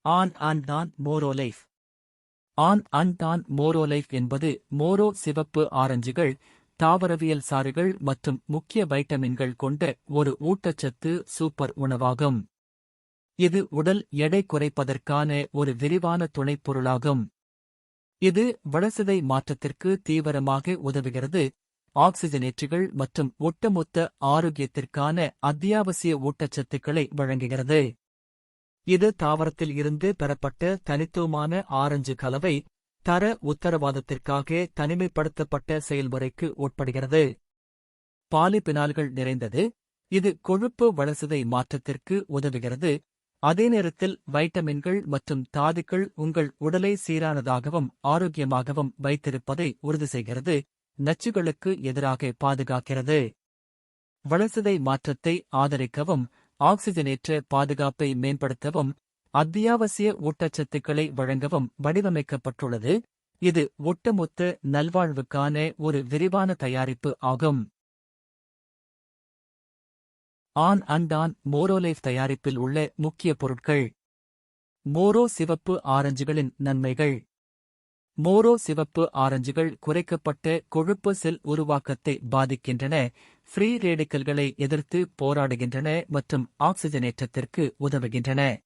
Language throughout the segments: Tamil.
On and on Moro life. On and on Moro life என்பது மோரோ சிவப்பு ஆரஞ்சுகள், தாவரவியல் சாறுகள் மற்றும் முக்கிய வைட்டமின்கள் கொண்ட ஒரு ஊட்டச்சத்து சூப்பர் உணவாகும். இது உடல் எடை குறைப்பதற்கான ஒரு விரிவான துணைப்பொருளாகும். இது வளர்சிதை மாற்றத்திற்கு தீவிரமாக உதவுகிறது, ஆக்சிஜனேற்றிகள் மற்றும் ஒட்டுமொத்த ஆரோக்கியத்திற்கான அத்தியாவசிய ஊட்டச்சத்துக்களை வழங்குகிறது. இது தாவரத்தில் இருந்து பெறப்பட்ட தனித்துவமான ஆரஞ்சு கலவை, தர உத்தரவாதத்திற்காக தனிமைப்படுத்தப்பட்ட செயல்முறைக்கு உட்படுகிறது. பாலிபினால்கள் நிறைந்தது, இது கொழுப்பு வளர்சிதை மாற்றத்திற்கு உதவுகிறது, அதே நேரத்தில் வைட்டமின்கள் மற்றும் தாதுக்கள் உங்கள் உடலை சீரானதாகவும் ஆரோக்கியமாகவும் வைத்திருப்பதை உறுதி செய்கிறது, நச்சுகளுக்கு எதிராக பாதுகாக்கிறது. வளர்சிதை மாற்றத்தை ஆதரிக்கவும், ஆக்சிஜனேற்ற பாதுகாப்பை மேம்படுத்தவும், அத்தியாவசிய ஊட்டச்சத்துக்களை வழங்கவும் வடிவமைக்கப்பட்டுள்ளது. இது ஒட்டுமொத்த நல்வாழ்வுக்கான ஒரு விரிவான தயாரிப்பு ஆகும். ஆன் அண்ட் ஆன் மோரோலைஃப் தயாரிப்பில் உள்ள முக்கிய பொருட்கள். மோரோ சிவப்பு ஆரஞ்சுகளின் நன்மைகள். மோரோ சிவப்பு ஆரஞ்சுகள் குறைக்கப்பட்ட கொழுப்பு செல் உருவாக்கத்தை பாதிக்கின்றன, ஃப்ரீ ரேடிக்கல்களை எதிர்த்து போராடுகின்றன மற்றும் ஆக்சிஜனேற்றத்திற்கு உதவுகின்றன.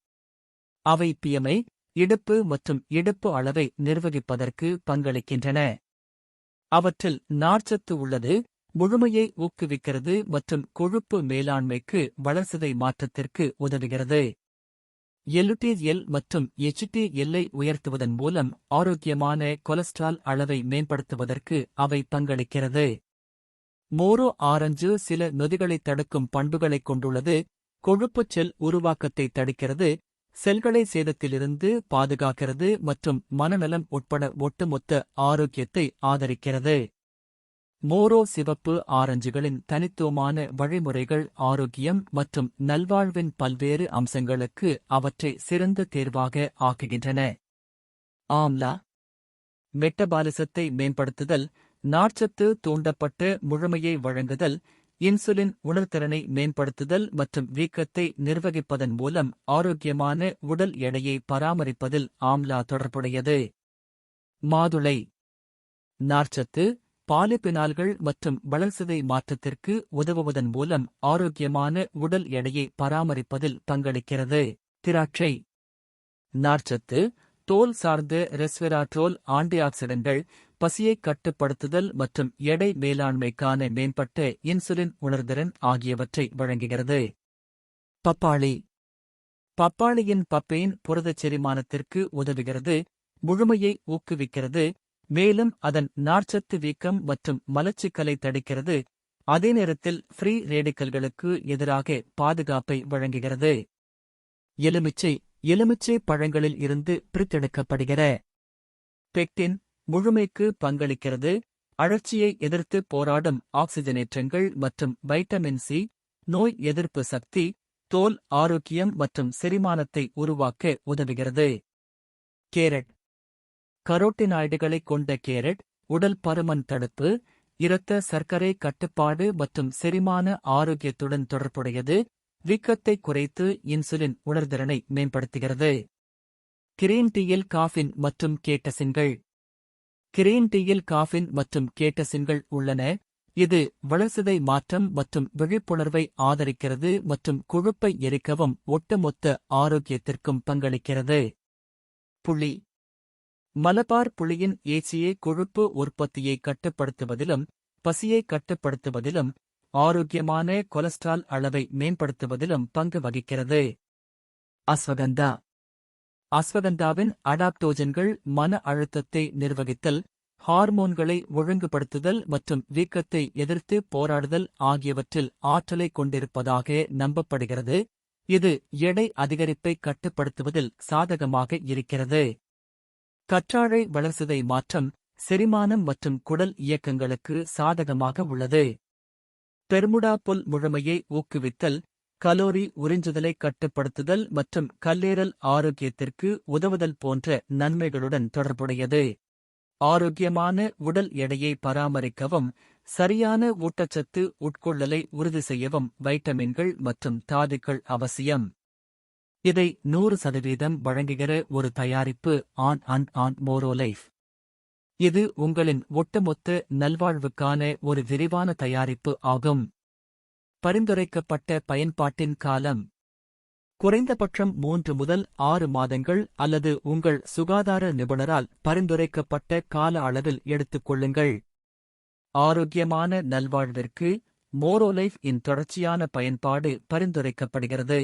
அவை பிஎம்ஐ, இடுப்பு மற்றும் இடுப்பு அளவை நிர்வகிப்பதற்கு பங்களிக்கின்றன. அவற்றில் நார்ச்சத்து உள்ளது, முழுமையை ஊக்குவிக்கிறது மற்றும் கொழுப்பு மேலாண்மைக்கு வளர்சிதை மாற்றத்திற்கு உதவுகிறது. எல் மற்றும் எல்-ஐ உயர்த்துவதன் மூலம் ஆரோக்கியமான கொலஸ்ட்ரால் அளவை மேம்படுத்துவதற்கு அவை பங்களிக்கிறது. மோரோ ஆரஞ்சு சில நொதிகளைத் தடுக்கும் பண்புகளைக் கொண்டுள்ளது, கொழுப்புச் செல் உருவாக்கத்தை தடுக்கிறது, செல்களை சேதத்திலிருந்து பாதுகாக்கிறது மற்றும் மனநலம் உட்பட ஒட்டுமொத்த ஆரோக்கியத்தை ஆதரிக்கிறது. மோரோ சிவப்பு ஆரஞ்சுகளின் தனித்துவமான வழிமுறைகள் ஆரோக்கியம் மற்றும் நல்வாழ்வின் பல்வேறு அம்சங்களுக்கு அவற்றை சிறந்த தேர்வாக ஆக்குகின்றன. ஆம்லா மெட்டபாலிசத்தை மேம்படுத்துதல், நார்ச்சத்து தூண்டப்பட்ட முழுமையை வழங்குதல், இன்சுலின் உணர்திறனை மேம்படுத்துதல் மற்றும் வீக்கத்தை நிர்வகிப்பதன் மூலம் ஆரோக்கியமான உடல் எடையை பராமரிப்பதில் ஆம்லா தொடர்புடையது. மாதுளை நார்ச்சத்து, பாலிபினால்கள் மற்றும் வளர்சிதை மாற்றத்திற்கு உதவுவதன் மூலம் ஆரோக்கியமான உடல் எடையை பராமரிப்பதில் பங்களிக்கிறது. திராட்சை நார்ச்சத்து, தோல் சார்ந்த ரெஸ்வெராட்ரோல் ஆன்டிஆக்சிடன்ட்கள், பசியைக் கட்டுப்படுத்துதல் மற்றும் எடை மேலாண்மைக்கான மேம்பட்ட இன்சுலின் உணர்திறன் ஆகியவற்றை வழங்குகிறது. பப்பாளி பப்பாளியின் பப்பெயின் புரதச் செரிமானத்திற்கு உதவுகிறது, முழுமையை ஊக்குவிக்கிறது, மேலும் அதன் நார்ச்சத்து வீக்கம் மற்றும் மலச்சிக்கலை தடுக்கிறது, அதே நேரத்தில் ஃப்ரீ ரேடிக்கல்களுக்கு எதிராக பாதுகாப்பை வழங்குகிறது. எலுமிச்சை பழங்களில் இருந்து பிரித்தெடுக்கப்படுகிற பெக்டின் முழுமைக்கு பங்களிக்கிறது, அழற்சியை எதிர்த்து போராடும் ஆக்சிஜனேற்றங்கள் மற்றும் வைட்டமின் சி, நோய் எதிர்ப்பு சக்தி, தோல் ஆரோக்கியம் மற்றும் செரிமானத்தை உருவாக்க உதவுகிறது. கேரட் கரோட்டினாய்டுகளைக் கொண்ட கேரட், உடல் பருமன் தடுப்பு, இரத்த சர்க்கரை கட்டுப்பாடு மற்றும் செரிமான ஆரோக்கியத்துடன் தொடர்புடையது, வீக்கத்தை குறைத்து இன்சுலின் உணர்திறனை மேம்படுத்துகிறது. கிரீன் டீயில் காஃபின் மற்றும் கேட்டசின்கள். கிரீன் டீயில் காஃபின் மற்றும் கேட்டசின்கள் உள்ளன, இது வளர்சிதை மாற்றம் மற்றும் விழிப்புணர்வை ஆதரிக்கிறது மற்றும் கொழுப்பை எரிக்கவும் ஒட்டுமொத்த ஆரோக்கியத்திற்கும் பங்களிக்கிறது. புளி மலபார் புளியின் ஏசிஏ கொழுப்பு உற்பத்தியை கட்டுப்படுத்துவதிலும், பசியை கட்டுப்படுத்துவதிலும், ஆரோக்கியமான கொலஸ்ட்ரால் அளவை மேம்படுத்துவதிலும் பங்கு வகிக்கிறது. அஸ்வகந்தா அஸ்வகந்தாவின் அடாப்டோஜன்கள் மன அழுத்தத்தை நிர்வகித்தல், ஹார்மோன்களை ஒழுங்குபடுத்துதல் மற்றும் வீக்கத்தை எதிர்த்து போராடுதல் ஆகியவற்றில் ஆற்றலை கொண்டிருப்பதாக நம்பப்படுகிறது. இது எடை அதிகரிப்பை கட்டுப்படுத்துவதில் சாதகமாக இருக்கிறது. கற்றாழை வளர்சிதை மாற்றம், செரிமானம் மற்றும் குடல் இயக்கங்களுக்கு சாதகமாக உள்ளது. பெர்முடா புல் முழுமையை ஊக்குவித்தல், கலோரி உறிஞ்சுதலை கட்டுப்படுத்துதல் மற்றும் கல்லீரல் ஆரோக்கியத்திற்கு உதவுதல் போன்ற நன்மைகளுடன் தொடர்புடையது. ஆரோக்கியமான உடல் எடையை பராமரிக்கவும், சரியான ஊட்டச்சத்து உட்கொள்ளலை உறுதி செய்யவும் வைட்டமின்கள் மற்றும் தாதுக்கள் அவசியம். இதை 100% வழங்குகிற ஒரு தயாரிப்பு ஆன் மோரோலைஃப். இது உங்களின் ஒட்டுமொத்த நல்வாழ்வுக்கான ஒரு விரிவான தயாரிப்பு ஆகும். பரிந்துரைக்கப்பட்ட பயன்பாட்டின் காலம் குறைந்தபட்சம் 3 முதல் 6 மாதங்கள் அல்லது உங்கள் சுகாதார நிபுணரால் பரிந்துரைக்கப்பட்ட கால அளவில் எடுத்துக்கொள்ளுங்கள். ஆரோக்கியமான நல்வாழ்விற்கு மோரோலைஃப் இன் தொடர்ச்சியான பயன்பாடு பரிந்துரைக்கப்படுகிறது.